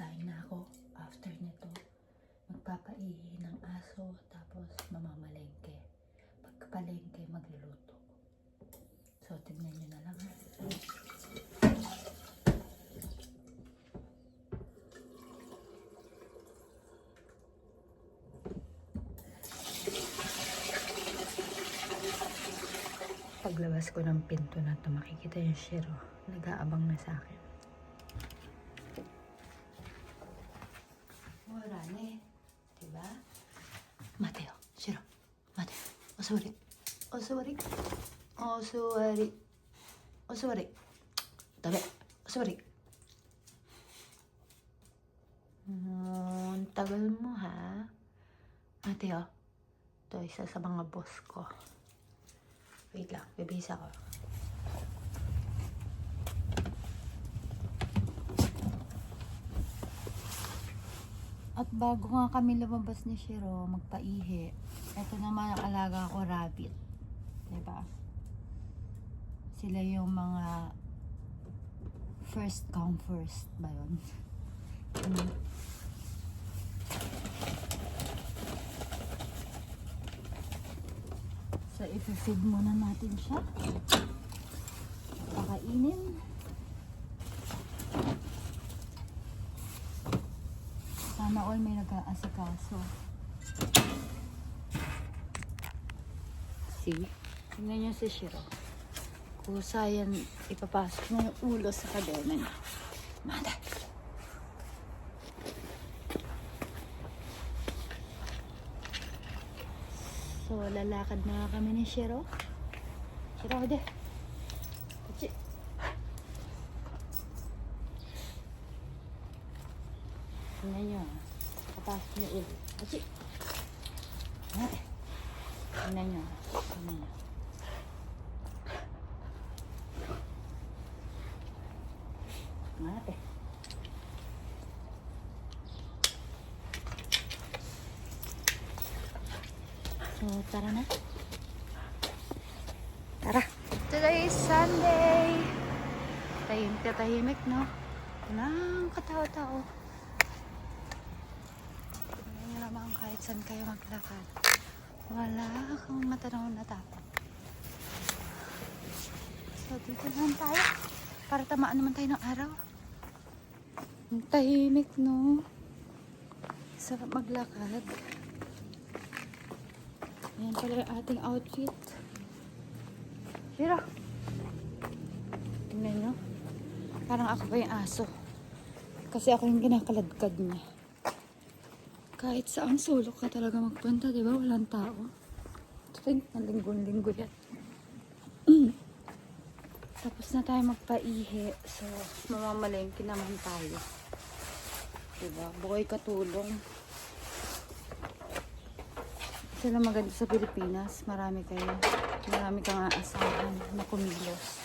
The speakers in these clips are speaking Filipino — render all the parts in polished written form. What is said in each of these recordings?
kakain na ako. After nito, magpapaihi ng aso, tapos mamamalengke. Pagkapalengke, magluluto. So, tignan nyo na lang. Paglabas ko ng pinto na ito, makikita yung Shiro. Nag-aabang na sa akin. Wala na eh. Diba? Mateo, Shiro. Mateo. Osuwari. Osuwari. Osuwari. Osuwari. Tabi. Osuwari. Ang tagal mo ha. Mateo. Ito isa sa mga boss ko. Wait lang, bibihis ako. At bago nga kami lumabas ni Shiro, magpaihi. Ito naman ang alaga ko, rabbit. Diba? Sila yung mga first come first ba yun? So, i-feed muna natin siya. Pakainin. Sana all may nag-aasikaso. See? Tingnan nyo si Shiro. Kusa yan, ipapasok na yung ulo sa kadena niya. Mada! So, lalakad na kami ni Shiro. Shiro, de. Kachi. Tingnan nyo. Kapasok niyo ulo. Kachi. Mate. Tingnan nyo. Tingnan nyo. Mate. So, tara na. Tara. Today is Sunday. Tahimik, no? Walang katao-tao. Tignan nyo naman kahit saan kayo maglakad. Wala kang matanaw na tapos. So, dito naman tayo. Para tamaan naman tayo ng araw. Ang tahimik, no? Sarap maglakad. Ayan pala yung ating outfit. Shiro. Tingnan nyo. Parang ako pa yung aso. Kasi ako yung kinakaladkad niya. Kahit saan sulok ka talaga magpunta, di ba? Walang tao. Think na linggo-linggo yan. Tapos na tayo magpaihi. So, mamamalengke naman tayo. Diba? Buhay katulong. Sila maganda sa Pilipinas. Marami kang aasahan na kumilos.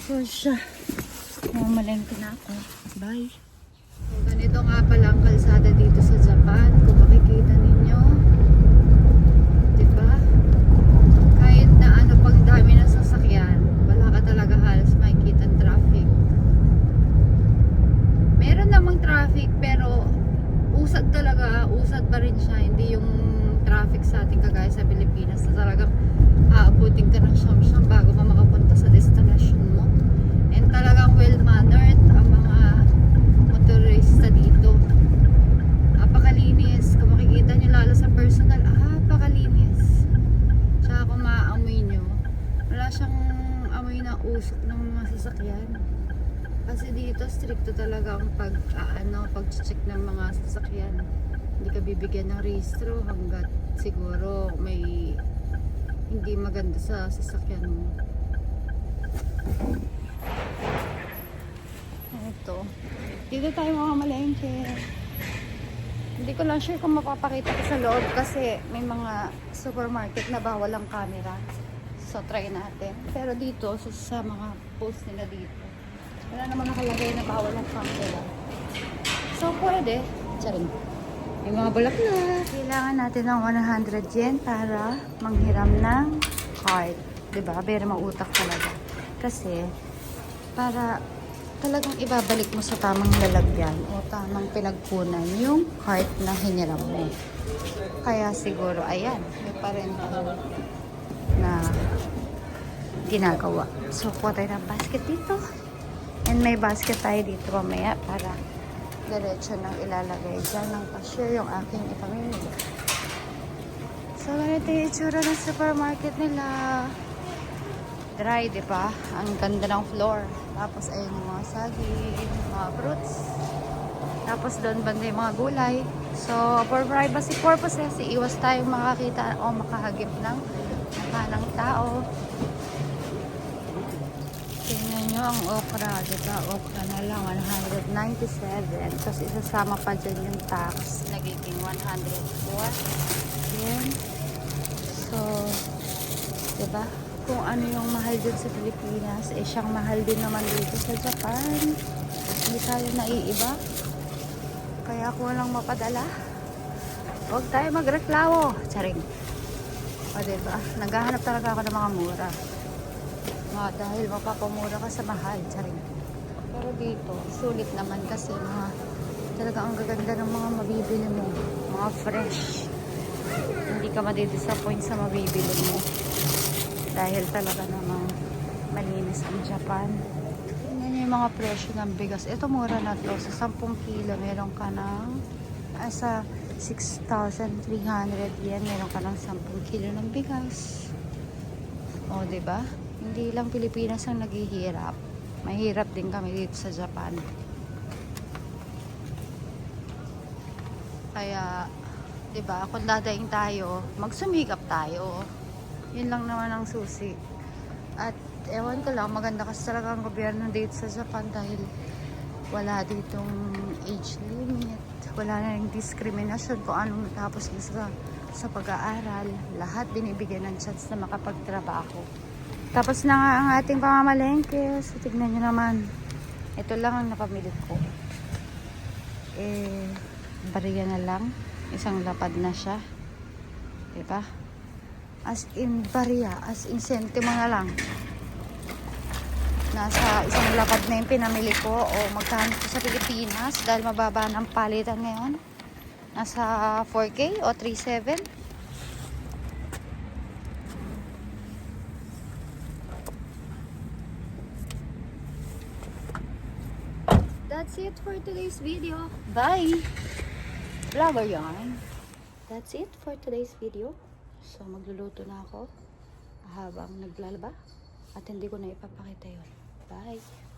So siya, mamalengke na ako. Bye! So, ganito nga pala ang kalsada dito sa Japan. Kung makikita ninyo, diba? Kahit na ano pang dami ng sasakyan, wala ka talaga halos makikita traffic. Meron namang traffic pero usad talaga, usad pa rin siya. Hindi yung traffic sa ating kagaya sa Pilipinas na talagang aabutin ka ng siyam-siyam bago ka makapunta sa destination mo. And talagang well-mannered ang mga motorista dito. Napakalinis. Kung makikita nyo lalo sa personal, napakalinis. Tsaka kung maaamoy nyo, wala siyang amoy na usok ng mga sasakyan. Kasi dito stricto talaga ang pag-check ng mga sasakyan. Hindi ka bibigyan ng rehistro hanggat siguro may hindi maganda sa sasakyan mo. Ito. Dito tayo mamamalengke. Hindi ko lang sure kung mapapakita ko sa loob kasi may mga supermarket na bawal ang camera. So try natin. Pero dito, sa mga post nila dito, wala naman nakalagay na bawal ang camera. So pwede. Charing. Yung mga bulaklak. Kailangan natin ng 100 yen para manghiram ng card. Diba? Pero mautak talaga. Kasi, para talagang ibabalik mo sa tamang lalagyan o tamang pinagkunan yung card na hiniram mo. Kaya siguro, ayan, may parental na ginagawa. So, kuha tayo ng basket dito. And may basket tayo dito mamaya para diretso nang ilalagay dyan ng cashier yung aking ipamimili. So, ganito yung itsura ng supermarket nila. Dry, di ba? Ang ganda ng floor. Tapos, ayun yung mga saging, mga fruits. Tapos, doon banda yung mga gulay. So, for privacy purposes, iiwas tayong makakita o makahagip ng mukha ng tao. Tingnan nyo ang okra, diba? Okra na lang, 197. Tapos isasama pa dyan yung tax, nagiging 104. Yan. So, diba? Kung ano yung mahal dyan sa Pilipinas, eh siyang mahal din naman dito sa Japan. Hindi tayo naiiba. Kaya kung walang mapadala, huwag tayo magreklamo. Charing. O diba? Naghahanap talaga ako ng mga mura. Dahil mapapamura ka sa mahal, charing. Pero dito, sulit naman kasi mga talaga ang gaganda ng mga mabibili mo. Mga fresh. Hindi ka madidisappoint sa mabibili mo. Dahil talaga namang malinis ang Japan. Tingnan niyo yung mga presyo ng bigas. Ito mura na to. Sa 10 kilo, meron ka ng sa 6,300 yen, meron ka ng 10 kilo ng bigas. O, diba? Hindi lang Pilipinas ang naghihirap. Mahirap din kami dito sa Japan. Kaya, diba, kung dadaing tayo, magsumikap tayo. Yun lang naman ang susi. At, ewan ko lang, maganda kasi talaga ang gobyerno dito sa Japan dahil wala ditong age limit. Wala na yung diskriminasyon kung anong natapos mo sa pag-aaral. Lahat binibigyan ng chance na makapagtrabaho. Tapos na nga ang ating pamamalengke. So, tignan nyo naman. Ito lang ang napamili ko. Bariya na lang. Isang lapad na siya. Diba? As in bariya. As in sentimo na lang. Nasa isang lapad na yung pinamili ko. O magkano ko sa Pilipinas. Dahil mababa ng palitan ngayon. Nasa 4K o 3.7. That's it for today's video. Bye! Vlogger yarn. That's it for today's video. So, magluluto na ako habang naglalaba. At hindi ko na ipapakita yun. Bye!